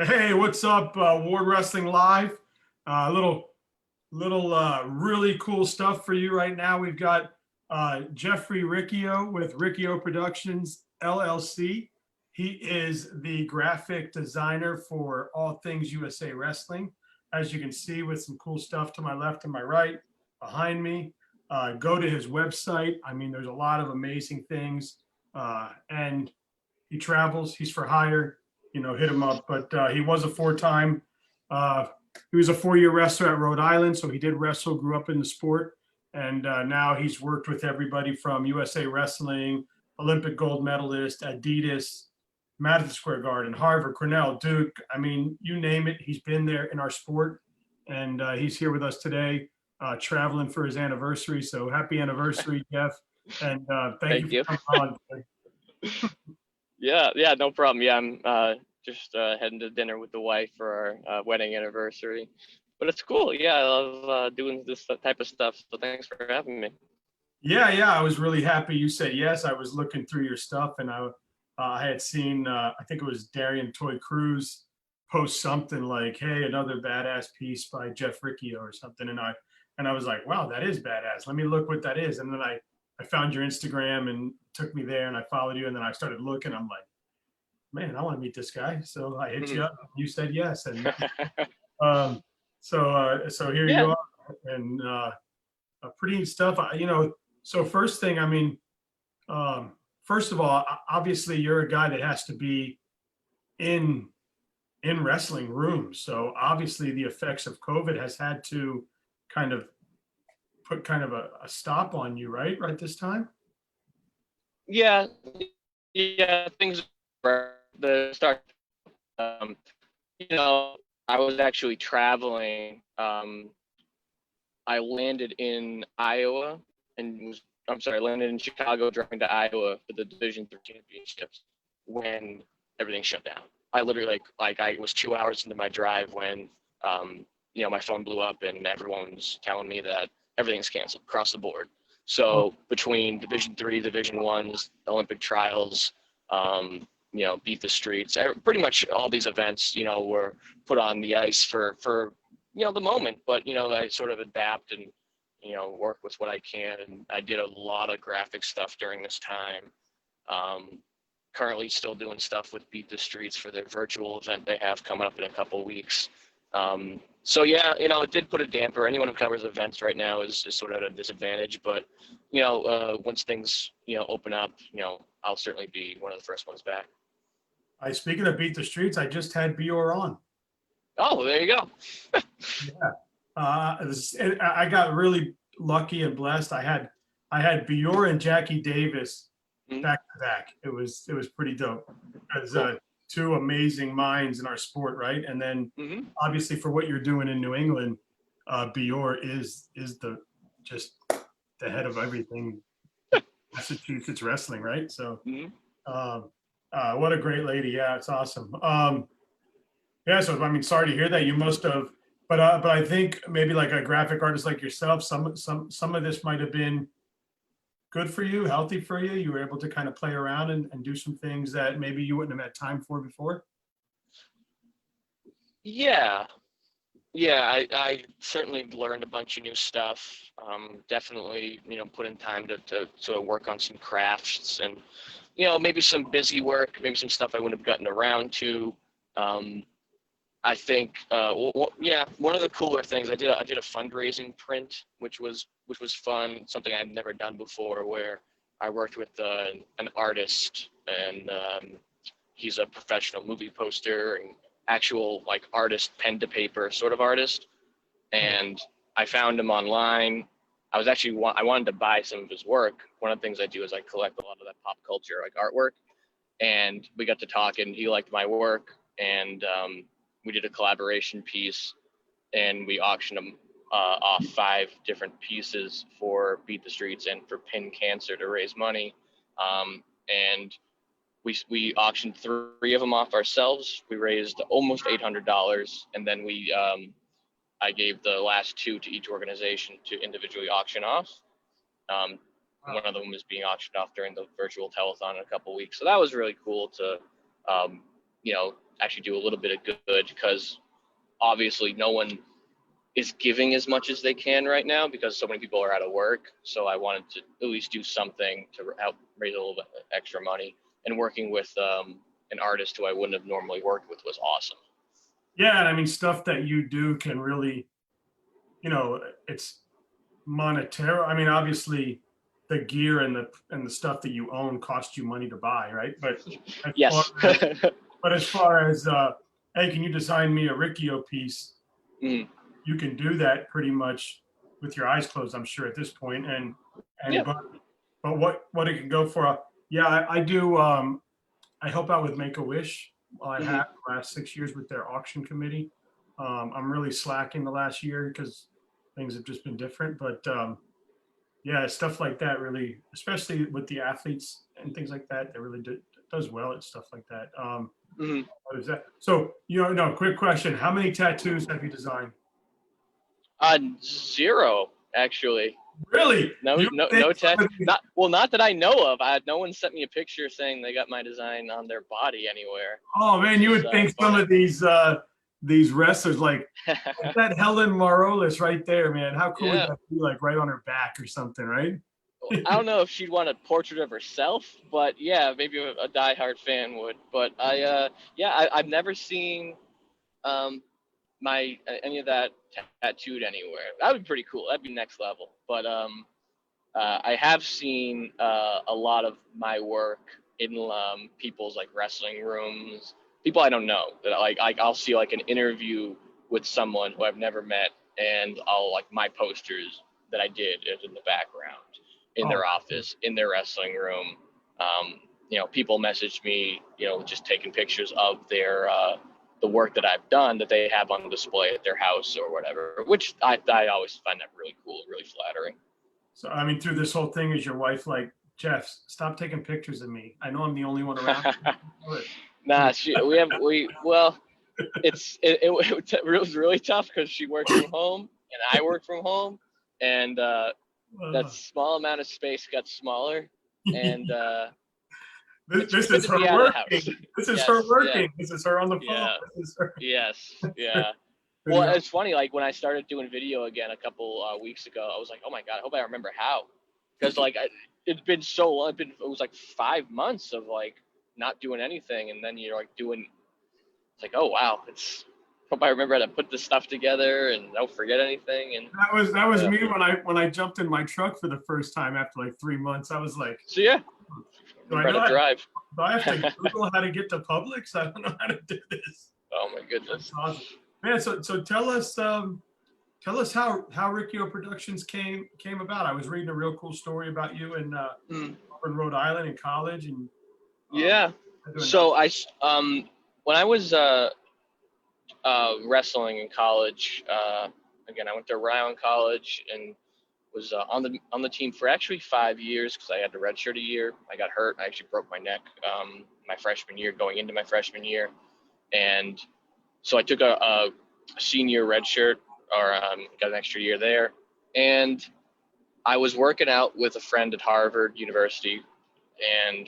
Hey, what's up, Ward Wrestling Live? Little really cool stuff for you right now. We've got Geoffrey Riccio with Riccio Productions LLC. He is the graphic designer for all things USA Wrestling. As you can see, with some cool stuff to my left and my right, behind me. Go to his website. I mean, there's a lot of amazing things, and he travels. He's for hire. Hit him up. But he was a four-time. He was a 4-year wrestler at Rhode Island, so he did wrestle. Grew up in the sport, and now he's worked with everybody from USA Wrestling, Olympic gold medalist, Adidas, Madison Square Garden, Harvard, Cornell, Duke. I mean, you name it. He's been there in our sport, and he's here with us today, traveling for his anniversary. So happy anniversary, Jeff! And thank you for coming on. Yeah, no problem. Yeah, I'm just heading to dinner with the wife for our wedding anniversary. But it's cool. Yeah, I love doing this type of stuff. So thanks for having me. Yeah, I was really happy you said yes. I was looking through your stuff, and I had seen, I think it was Darian Toy Cruz post something like, "Hey, another badass piece by Jeff Riccio" or something, and I was like, "Wow, that is badass. Let me look what that is." And then I found your Instagram and took me there, and I followed you, and then I started looking. I'm like, man, I want to meet this guy. So I hit you up. You said yes, and so here you are, and pretty neat stuff. So first thing, I mean, first of all, obviously you're a guy that has to be in wrestling rooms. So obviously the effects of COVID has had to kind of put kind of a stop on you, right this time. Yeah, things the start. I was actually traveling. I landed in Iowa and landed in Chicago, driving to Iowa for the Division III championships when everything shut down. I literally I was 2 hours into my drive when my phone blew up and everyone's telling me that everything's canceled across the board. So between Division III, Division I's, Olympic trials, Beat the Streets, pretty much all these events, were put on the ice for the moment. But, I sort of adapt and, work with what I can. And I did a lot of graphic stuff during this time. Currently still doing stuff with Beat the Streets for their virtual event they have coming up in a couple of weeks. So yeah, it did put a damper. Anyone who covers events right now is sort of at a disadvantage, but once things open up, I'll certainly be one of the first ones back. Speaking of Beat the Streets, I just had Bior on. Oh, there you go. Yeah, I got really lucky and blessed. I had Bior and Jackie Davis back to back. It was pretty dope because two amazing minds in our sport, right? And then obviously for what you're doing in New England, Bior is just the head of everything Massachusetts wrestling, right? So what a great lady. Yeah, it's awesome. So I mean, sorry to hear that. You must have, but I think maybe like a graphic artist like yourself, some of this might have been good for you, healthy for you. You were able to kind of play around and do some things that maybe you wouldn't have had time for before. Yeah, I certainly learned a bunch of new stuff. Definitely, put in time to sort of work on some crafts and, maybe some busy work, maybe some stuff I wouldn't have gotten around to. I think, one of the cooler things I did a fundraising print, which was fun, something I'd never done before, where I worked with an artist, and he's a professional movie poster and actual artist, pen to paper sort of artist. And I found him online. I wanted to buy some of his work. One of the things I do is I collect a lot of that pop culture artwork, and we got to talk and he liked my work, and we did a collaboration piece, and we auctioned them off 5 different pieces for Beat the Streets and for Pin Cancer to raise money. And we auctioned 3 of them off ourselves. We raised almost $800, and then I gave the last 2 to each organization to individually auction off. One of them is being auctioned off during the virtual telethon in a couple weeks. So that was really cool to, actually do a little bit of good, because obviously no one is giving as much as they can right now because so many people are out of work. So I wanted to at least do something to help raise a little bit extra money. And working with an artist who I wouldn't have normally worked with was awesome. Yeah, and I mean, stuff that you do can really, it's monetary. I mean, obviously, the gear and the stuff that you own cost you money to buy, right? But as far Yes. as, hey, can you design me a Riccio piece? Mm. You can do that pretty much with your eyes closed, I'm sure, at this point. And Yeah. but what it can go for? Yeah, I do. I help out with Make-A-Wish. I have the last 6 years with their auction committee. I'm really slacking the last year because things have just been different. But yeah, stuff like that really, especially with the athletes and things like that, that really does well at stuff like that. What is that? So, no, quick question. How many tattoos have you designed? Zero, actually. Really? No tat. Not that I know of. No one sent me a picture saying they got my design on their body anywhere. Oh man, you would think some of these wrestlers, like that Helen Marolis right there, man. How cool would that be? Like right on her back or something, right? I don't know if she'd want a portrait of herself, but yeah, maybe a diehard fan would. But I've never seen any of that tattooed anywhere. That would be pretty cool. That'd be next level. But I have seen a lot of my work in people's like wrestling rooms. People I don't know that I'll see like an interview with someone who I've never met, and I'll like my posters that I did is in the background in their office, in their wrestling room. People message me, just taking pictures of their the work that I've done that they have on display at their house or whatever, which I always find that really cool, really flattering. So, I mean, through this whole thing, is your wife like, Jeff, stop taking pictures of me? I know I'm the only one around. Nah, it was really tough because she worked from home and I worked from home, and that small amount of space got smaller, and this is her working. This is her working. This is her on the phone. Yeah. Yes. Yeah. There Well, you go. it's funny. Like when I started doing video again a couple weeks ago, I was like, "Oh my god, I hope I remember how," because it's been so long. It was like 5 months of like not doing anything, and then you're like doing. It's like, oh wow, hope I remember how to put this stuff together and don't forget anything. And That was me when I jumped in my truck for the first time after like 3 months. I was like, so yeah, do I remember how to drive. Do I have to Google how to get to Publix? I don't know how to do this. Oh my goodness. That's awesome. Man, so tell us how Riccio Productions came about. I was reading a real cool story about you in Rhode Island in college, and so when I was wrestling in college, again I went to Rhode Island College and was on the team for actually 5 years because I had to redshirt a year. I got hurt. I actually broke my neck my freshman year, going into my freshman year, and so I took a senior redshirt, or got an extra year there. And I was working out with a friend at Harvard University, and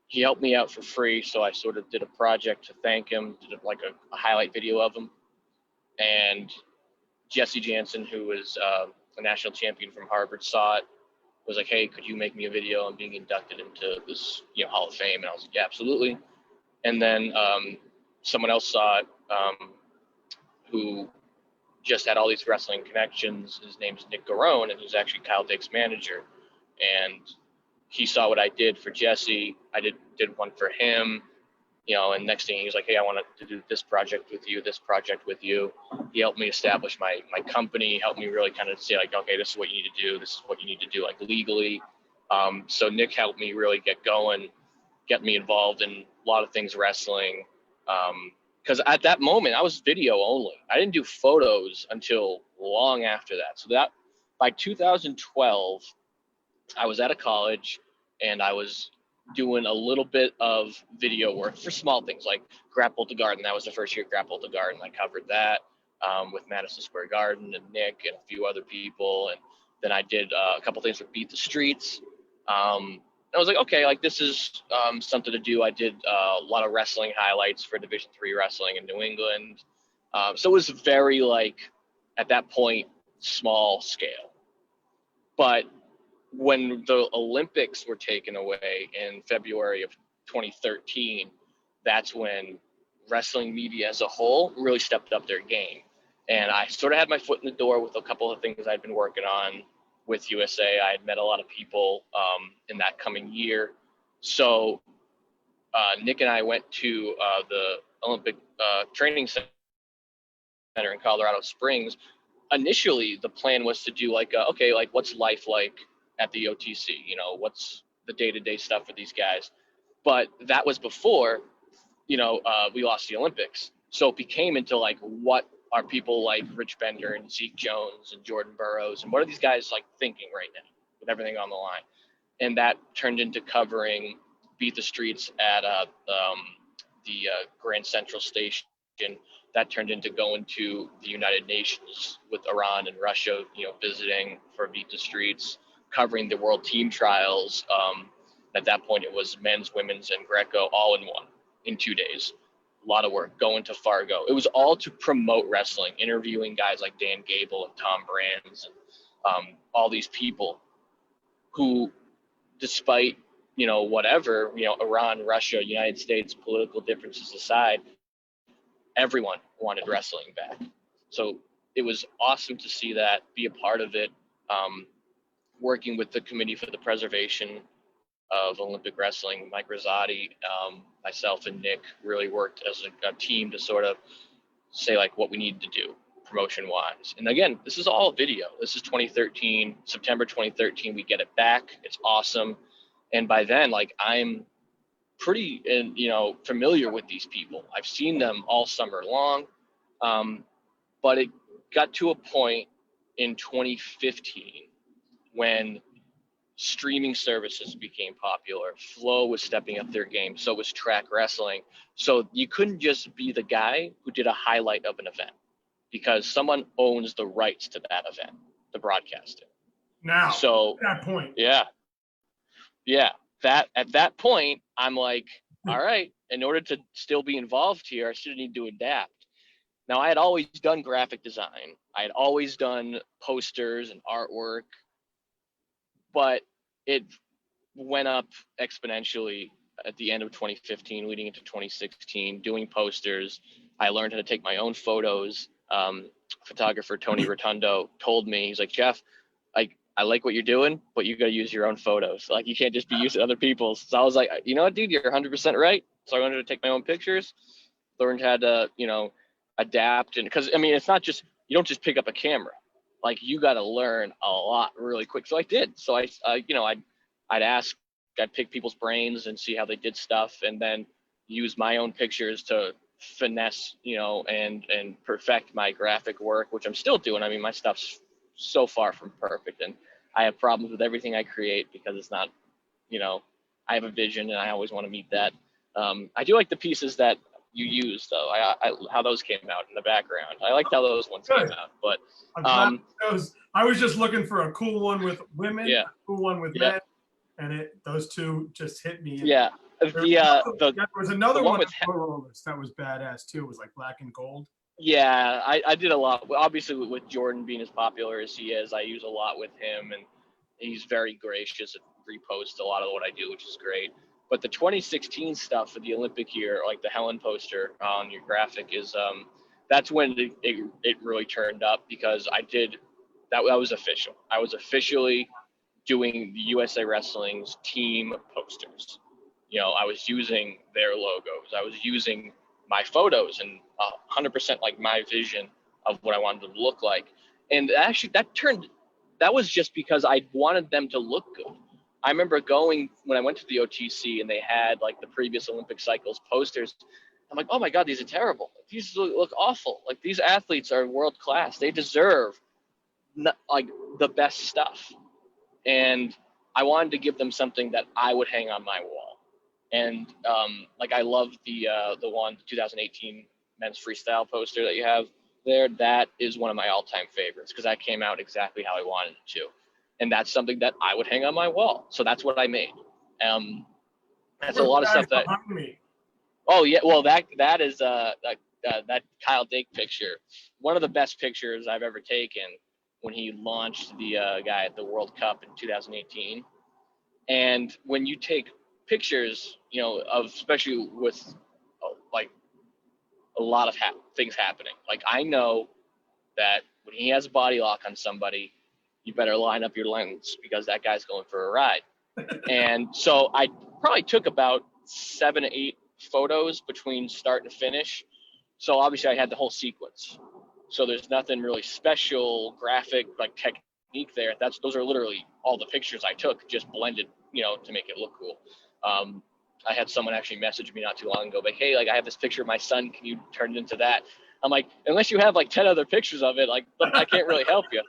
he helped me out for free. So I sort of did a project to thank him, did like a highlight video of him. And Jesse Jansen, who was a national champion from Harvard, saw it, was like, "Hey, could you make me a video on being inducted into this Hall of Fame?" And I was like, "Yeah, absolutely." And then someone else saw it, who just had all these wrestling connections. His name's Nick Garone, and he's actually Kyle Dick's manager. And he saw what I did for Jesse. I did one for him, and next thing he was like, "Hey, I want to do this project with you, this project with you." He helped me establish my company, helped me really kind of say like, "Okay, this is what you need to do. This is what you need to do like legally." So Nick helped me really get going, get me involved in a lot of things wrestling. Because at that moment I was video only. I didn't do photos until long after that. So that by 2012, I was at a college and I was doing a little bit of video work for small things like Grapple to Garden. That was the first year Grapple to Garden. I covered that with Madison Square Garden and Nick and a few other people. And then I did a couple things with Beat the Streets. I was like, okay, like this is something to do. I did a lot of wrestling highlights for Division III wrestling in New England. So it was very like, at that point, small scale. But when the Olympics were taken away in February of 2013, that's when wrestling media as a whole really stepped up their game. And I sort of had my foot in the door with a couple of things I'd been working on with USA. I had met a lot of people in that coming year. So Nick and I went to the Olympic Training Center in Colorado Springs. Initially, the plan was to do like, okay, like what's life like at the OTC? You know, what's the day-to-day stuff for these guys? But that was before, we lost the Olympics. So it became into like, what are people like Rich Bender and Zeke Jones and Jordan Burroughs, and what are these guys like thinking right now with everything on the line? And that turned into covering Beat the Streets at the Grand Central Station. That turned into going to the United Nations with Iran and Russia, visiting for Beat the Streets, covering the World Team Trials. At that point, it was men's, women's, and Greco all in one in 2 days. A lot of work, going to Fargo. It was all to promote wrestling, interviewing guys like Dan Gable and Tom Brands and all these people who, despite, whatever, Iran, Russia, United States, political differences aside, everyone wanted wrestling back. So it was awesome to see that, be a part of it, working with the Committee for the Preservation of Olympic Wrestling. Mike Rosati, myself, and Nick really worked as a team to sort of say like what we needed to do promotion-wise. And again, this is all video. This is 2013, September 2013. We get it back. It's awesome. And by then, like, I'm pretty, familiar with these people. I've seen them all summer long. But it got to a point in 2015 when streaming services became popular. Flow was stepping up their game. So was track wrestling. So you couldn't just be the guy who did a highlight of an event, because someone owns the rights to that event, to broadcast it. Now, so at that point. Yeah. At that point, I'm like, all right, in order to still be involved here, I still need to adapt. Now, I had always done graphic design. I had always done posters and artwork, but it went up exponentially at the end of 2015, leading into 2016, doing posters. I learned how to take my own photos. Photographer Tony Rotundo told me, he's like, Jeff, I like what you're doing, but you got to use your own photos. Like, you can't just be using other people's. So I was like, you know what, dude, you're 100% right. So I learned how to take my own pictures, learned how to, adapt. And because, it's not just, you don't just pick up a camera. Like, you got to learn a lot really quick. So I did. So I'd pick people's brains and see how they did stuff, and then use my own pictures to finesse, and perfect my graphic work, which I'm still doing. My stuff's so far from perfect, and I have problems with everything I create because it's not, I have a vision and I always want to meet that. I do like the pieces that you use, though. How those came out in the background. I liked how those ones came out. But I was just looking for a cool one with women, yeah, a cool one with men, and those two just hit me. Yeah. There was another one with that was badass too. It was like black and gold. Yeah, I did a lot. Obviously, with Jordan being as popular as he is, I use a lot with him, and he's very gracious and reposts a lot of what I do, which is great. But the 2016 stuff for the Olympic year, like the Helen poster on your graphic, is that's when it really turned up, because I did that was official. I was officially doing the USA Wrestling's team posters. I was using their logos. I was using my photos and 100% like my vision of what I wanted them to look like. And actually that was just because I wanted them to look good. I remember going, when I went to the OTC and they had like the previous Olympic cycles posters, I'm like, oh my God, these are terrible. These look awful. Like, these athletes are world class. They deserve like the best stuff. And I wanted to give them something that I would hang on my wall. And I love the 2018 men's freestyle poster that you have there. That is one of my all-time favorites, because that came out exactly how I wanted it to. And that's something that I would hang on my wall. So that's what I made. That's a lot of stuff that. Behind me. Oh yeah, well that is that Kyle Dake picture, one of the best pictures I've ever taken when he launched the guy at the World Cup in 2018. And when you take pictures, of especially with like a lot of things happening, like I know that when he has a body lock on somebody, you better line up your lens because that guy's going for a ride. And so I probably took about 7 to 8 photos between start and finish. So obviously I had the whole sequence. So there's nothing really special, graphic, like technique there. Those are literally all the pictures I took, just blended, to make it look cool. I had someone actually message me not too long ago, like, hey, like I have this picture of my son. Can you turn it into that? I'm like, unless you have like 10 other pictures of it, like I can't really help you.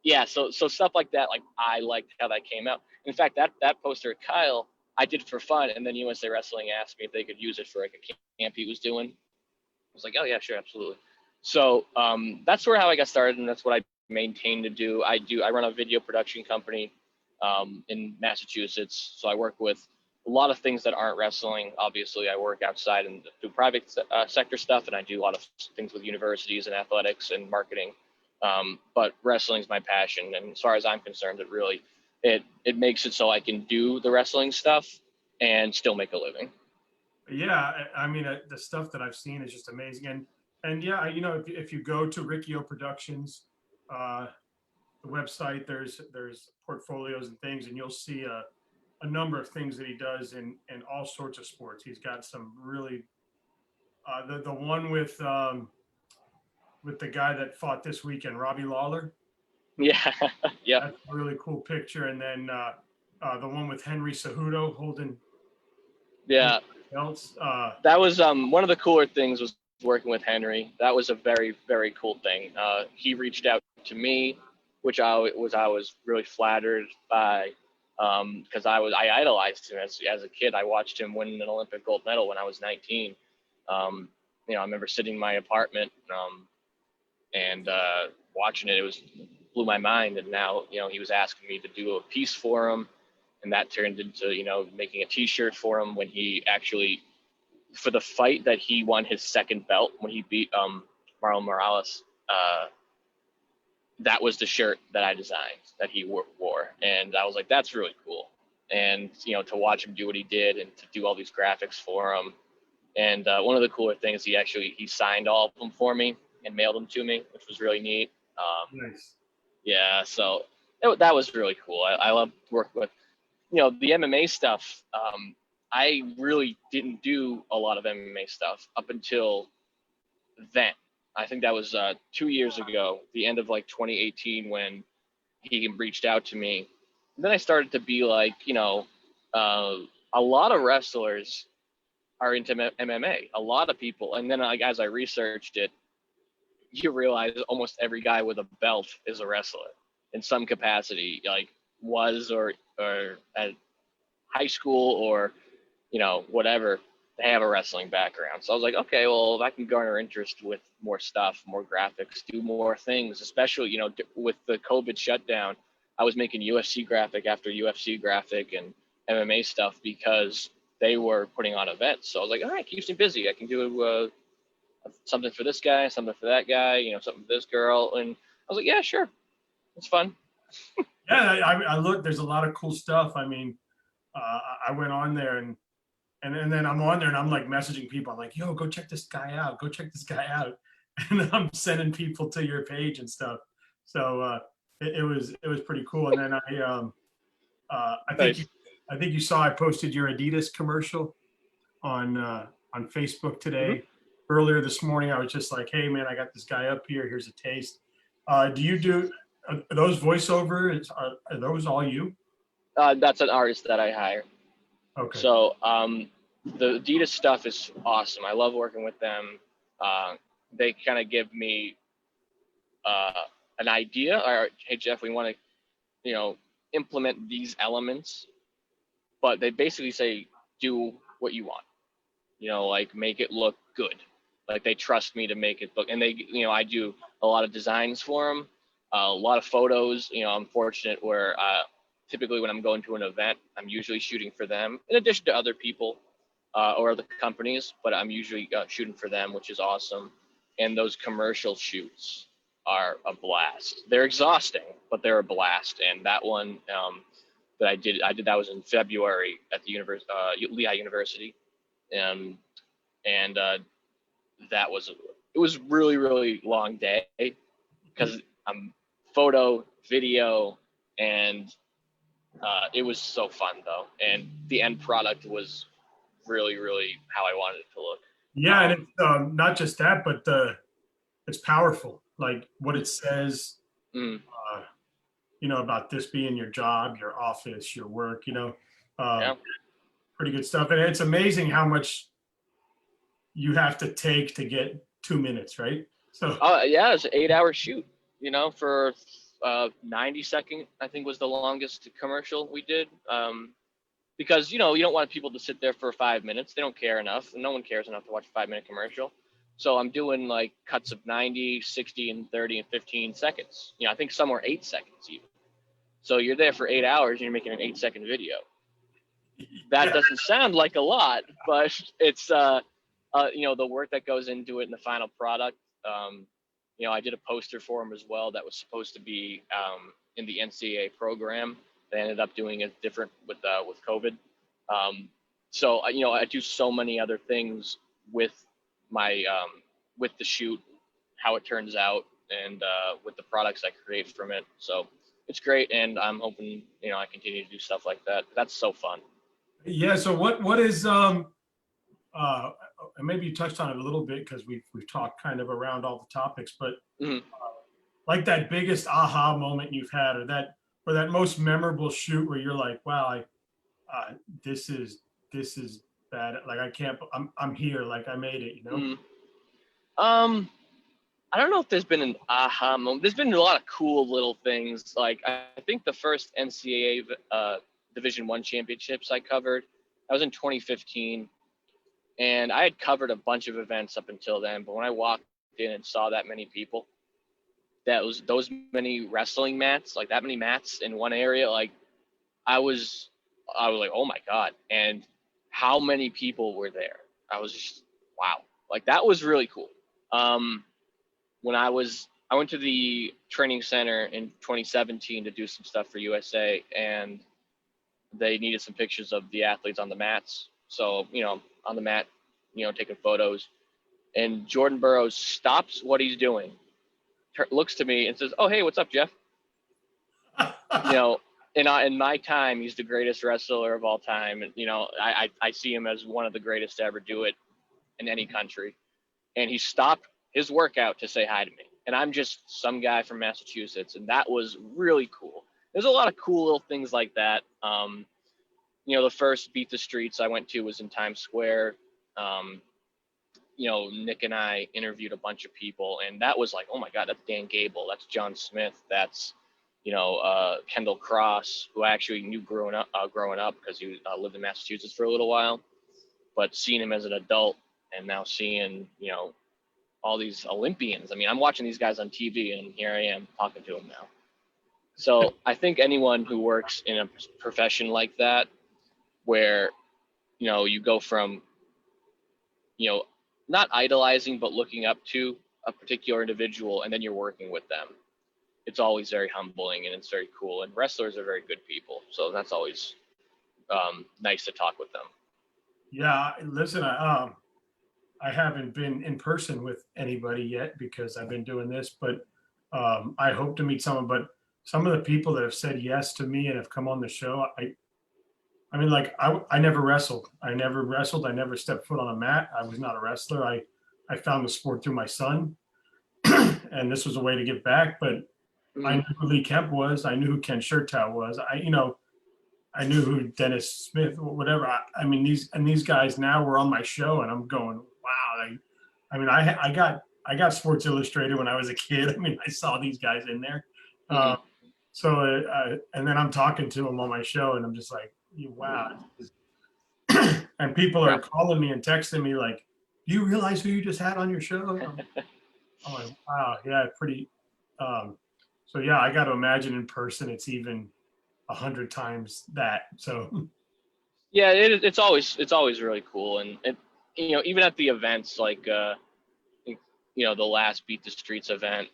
Yeah, so stuff like that, like I liked how that came out. In fact, that poster of Kyle, I did for fun, and then USA Wrestling asked me if they could use it for like a camp he was doing. I was like, oh yeah, sure, absolutely. So that's sort of how I got started, and that's what I maintain to do. I run a video production company in Massachusetts, so I work with a lot of things that aren't wrestling. Obviously, I work outside and do private sector stuff, and I do a lot of things with universities and athletics and marketing. But wrestling is my passion, and as far as I'm concerned, it makes it so I can do the wrestling stuff and still make a living. Yeah, I mean, the stuff that I've seen is just amazing, and yeah, if you go to Riccio Productions, the website, there's portfolios and things, and you'll see a number of things that he does in all sorts of sports. He's got some really the one with the guy that fought this weekend, Robbie Lawler. Yeah, yeah, That's a really cool picture. And then the one with Henry Cejudo holding belts. That was one of the cooler things was working with Henry. That was a very, very cool thing. He reached out to me, which I was really flattered by, because I idolized him as a kid. I watched him win an Olympic gold medal when I was 19. I remember sitting in my apartment and watching it. It blew my mind. And now, he was asking me to do a piece for him, and that turned into, making a T-shirt for him when he actually, for the fight that he won his second belt when he beat Marlon Morales. That was the shirt that I designed that he wore, and I was like, that's really cool. And to watch him do what he did and to do all these graphics for him. And one of the cooler things, he signed all of them for me and mailed them to me, which was really neat. Nice. Yeah, so that was really cool. I love working with, the MMA stuff. I really didn't do a lot of MMA stuff up until then. I think that was 2 years ago, the end of like 2018, when he reached out to me. And then I started to be like, a lot of wrestlers are into MMA, a lot of people. And then as I researched it, you realize almost every guy with a belt is a wrestler in some capacity, like was or at high school or, whatever. They have a wrestling background. So I was like, okay, well, if I can garner interest with more stuff, more graphics, do more things, especially, with the COVID shutdown, I was making UFC graphic after UFC graphic and MMA stuff because they were putting on events. So I was like, all right, keeps me busy. I can do something for this guy, something for that guy, something for this girl. And I was like, yeah, sure. It's fun. Yeah, I look, there's a lot of cool stuff. I mean, I went on there and then I'm on there and I'm like messaging people. I'm like, yo, go check this guy out. Go check this guy out. And I'm sending people to your page and stuff. So it was pretty cool. And then I think you saw I posted your Adidas commercial on Facebook today. Mm-hmm. Earlier this morning, I was just like, hey man, I got this guy up here. Here's a taste. Do you do those voiceovers? Are those all you? That's an artist that I hire. Okay. So the Adidas stuff is awesome. I love working with them. They kind of give me an idea, or hey Jeff, we want to implement these elements, but they basically say do what you want. Like make it look good. Like they trust me to make it look, and they I do a lot of designs for them, a lot of photos. I'm fortunate where typically when I'm going to an event, I'm usually shooting for them in addition to other people or other companies, but I'm usually shooting for them, which is awesome. And those commercial shoots are a blast. They're exhausting, but they're a blast. And that one that I did that was in February at the Lehigh University, and that was it was really, really long day because I'm photo, video, and it was so fun though. And the end product was really, really how I wanted it to look. Yeah, and it's not just that, but it's powerful. Like what it says, you know, about this being your job, your office, your work. You know, Yeah. pretty good stuff. And it's amazing how much you have to take to get 2 minutes, right? So Yeah, it's an 8-hour shoot. You know, for 90-second, I think was the longest commercial we did. Because, you know, you don't want people to sit there for 5 minutes. They don't care enough. No one cares enough to watch a 5-minute commercial. So I'm doing like cuts of 90, 60, and 30 and 15 seconds. You know, I think some were 8 seconds even. So you're there for 8 hours and you're making an 8-second video. That doesn't sound like a lot, but it's, you know, the work that goes into it in the final product. You know, I did a poster for him as well that was supposed to be in the NCAA program. They ended up doing it different with COVID. So, you know, I do so many other things with my with the shoot, how it turns out, and with the products I create from it. So it's great, and I'm hoping, you know, I continue to do stuff like that. That's so fun. yeah. So what is and maybe you touched on it a little bit because we've talked kind of around all the topics, but like that biggest aha moment you've had, or that most memorable shoot where you're like, wow, this is bad. Like I can't. I'm here. Like I made it. You know. I don't know if there's been an aha moment. There's been a lot of cool little things. Like I think the first NCAA Division I championships I covered, that was in 2015. And I had covered a bunch of events up until then, but when I walked in and saw that many people, that was those many wrestling mats, like that many mats in one area, like I was like, oh my God. And how many people were there? I was just, wow. Like that was really cool. When I went to the training center in 2017 to do some stuff for USA, and they needed some pictures of the athletes on the mats. So, you know, on the mat, you know, taking photos, and Jordan Burroughs stops what he's doing, looks to me and says, "Oh, hey, what's up, Jeff?" You know, in my time, he's the greatest wrestler of all time. And, you know, I see him as one of the greatest to ever do it in any country. And he stopped his workout to say hi to me. And I'm just some guy from Massachusetts. And that was really cool. There's a lot of cool little things like that. You know, the first Beat the Streets I went to was in Times Square. You know, Nick and I interviewed a bunch of people, and that was like, oh my God, that's Dan Gable, that's John Smith, that's, you know, Kendall Cross, who I actually knew growing up because he lived in Massachusetts for a little while, but seeing him as an adult and now seeing, you know, all these Olympians. I mean, I'm watching these guys on TV, and here I am talking to them now. So I think anyone who works in a profession like that, where, you know, you go from, you know, not idolizing, but looking up to a particular individual, and then you're working with them, it's always very humbling and it's very cool. And wrestlers are very good people, so that's always nice to talk with them. Yeah, listen, I haven't been in person with anybody yet because I've been doing this, but I hope to meet someone. But some of the people that have said yes to me and have come on the show, I mean, like I never wrestled. I never stepped foot on a mat. I was not a wrestler. I found the sport through my son, and this was a way to give back. But I knew who Lee Kemp was. I knew who Ken Shertow was. I knew who Dennis Smith, whatever. I mean, these guys now were on my show, and I'm going, wow. I got Sports Illustrated when I was a kid. I mean, I saw these guys in there. And then I'm talking to them on my show, and I'm just like, wow. And people are calling me and texting me like, do you realize who you just had on your show? I'm like, wow, yeah, pretty. So yeah, I got to imagine in person it's even 100 times that. So Yeah, it's always really cool. And even at the events, like the last Beat the Streets event,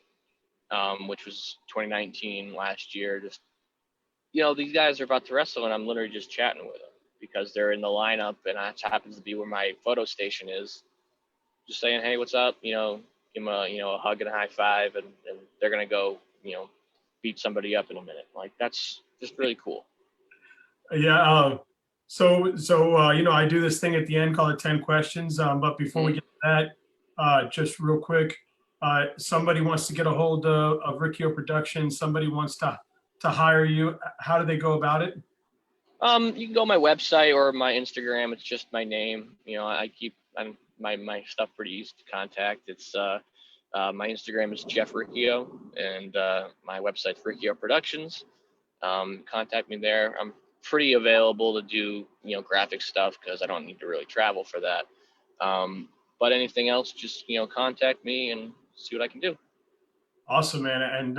which was 2019 last year, just these guys are about to wrestle, and I'm literally just chatting with them because they're in the lineup, and that happens to be where my photo station is. Just saying, hey, what's up? Give them a hug and a high five, and they're gonna go beat somebody up in a minute. Like, that's just really cool. yeah. I do this thing at the end called 10 questions. But before we get to that, just real quick, somebody wants to get a hold of Riccio Productions. Somebody wants to hire you. How do they go about it? You can go on my website or my Instagram. It's just my name. I keep my stuff pretty easy to contact. It's my Instagram is Jeff Riccio, and my website's Riccio Productions. Contact me there. I'm pretty available to do graphic stuff because I don't need to really travel for that. But anything else, just contact me and see what I can do. Awesome, man. And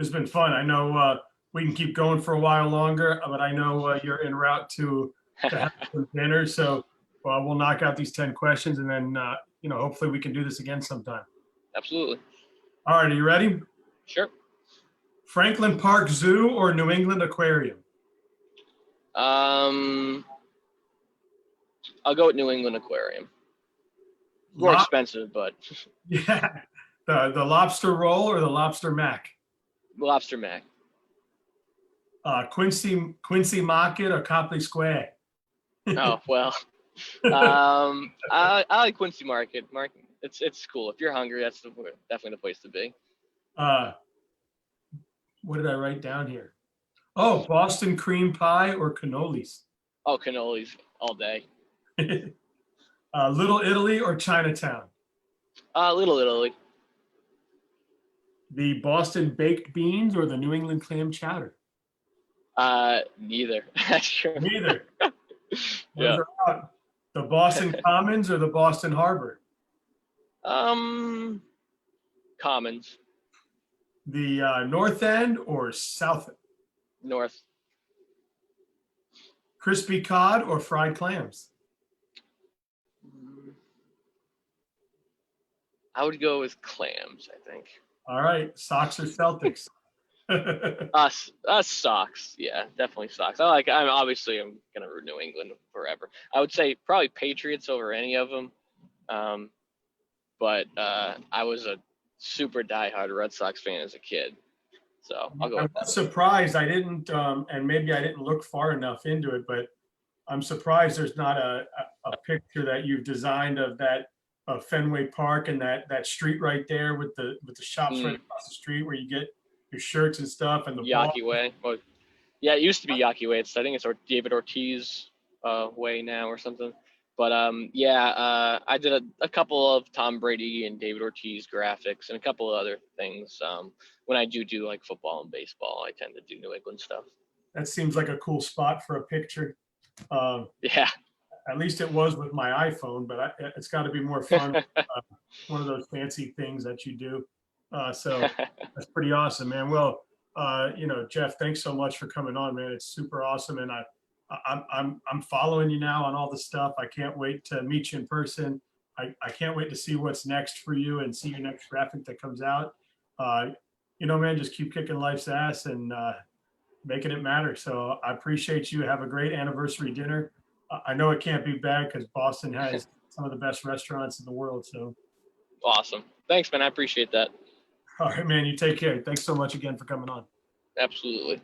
it's been fun. I know we can keep going for a while longer, but I know you're en route to have some dinner. So we'll knock out these 10 questions, and then hopefully we can do this again sometime. Absolutely. All right, are you ready? Sure. Franklin Park Zoo or New England Aquarium? I'll go with New England Aquarium. More expensive, but yeah. The lobster roll or the lobster mac? lobster mac. Quincy Market or Copley Square? Oh, well. I like Quincy Market. It's cool. If you're hungry, that's definitely the place to be. What did I write down here? Oh, Boston cream pie or cannolis? Oh, cannolis all day. Little Italy or Chinatown? Little Italy. The Boston baked beans or the New England clam chowder? Neither. That's true. Neither. Yeah. The Boston Commons or the Boston Harbor? Commons. The North End or South End? North. Crispy cod or fried clams? I would go with clams, I think. All right, Sox or Celtics? Us Sox. Yeah, definitely Sox. I'm gonna root New England forever. I would say probably Patriots over any of them. But I was a super diehard Red Sox fan as a kid. So I'll go with that. I'm surprised I didn't, and maybe I didn't look far enough into it, but I'm surprised there's not a picture that you've designed of that Fenway Park and that street right there with the shops right across the street where you get your shirts and stuff and the Yawkey Way. Well, yeah, it used to be Yawkey Way. I think it's David Ortiz way now or something. But I did a couple of Tom Brady and David Ortiz graphics and a couple of other things. When I do like football and baseball, I tend to do New England stuff. That seems like a cool spot for a picture. Yeah. At least it was with my iPhone, but it's got to be more fun. One of those fancy things that you do. So that's pretty awesome, man. Well, Jeff, thanks so much for coming on, man. It's super awesome, and I'm following you now on all the stuff. I can't wait to meet you in person. I can't wait to see what's next for you and see your next graphic that comes out. Man, just keep kicking life's ass and making it matter. So I appreciate you. Have a great anniversary dinner. I know it can't be bad because Boston has some of the best restaurants in the world. So awesome. Thanks, man. I appreciate that. All right, man. You take care. Thanks so much again for coming on. Absolutely.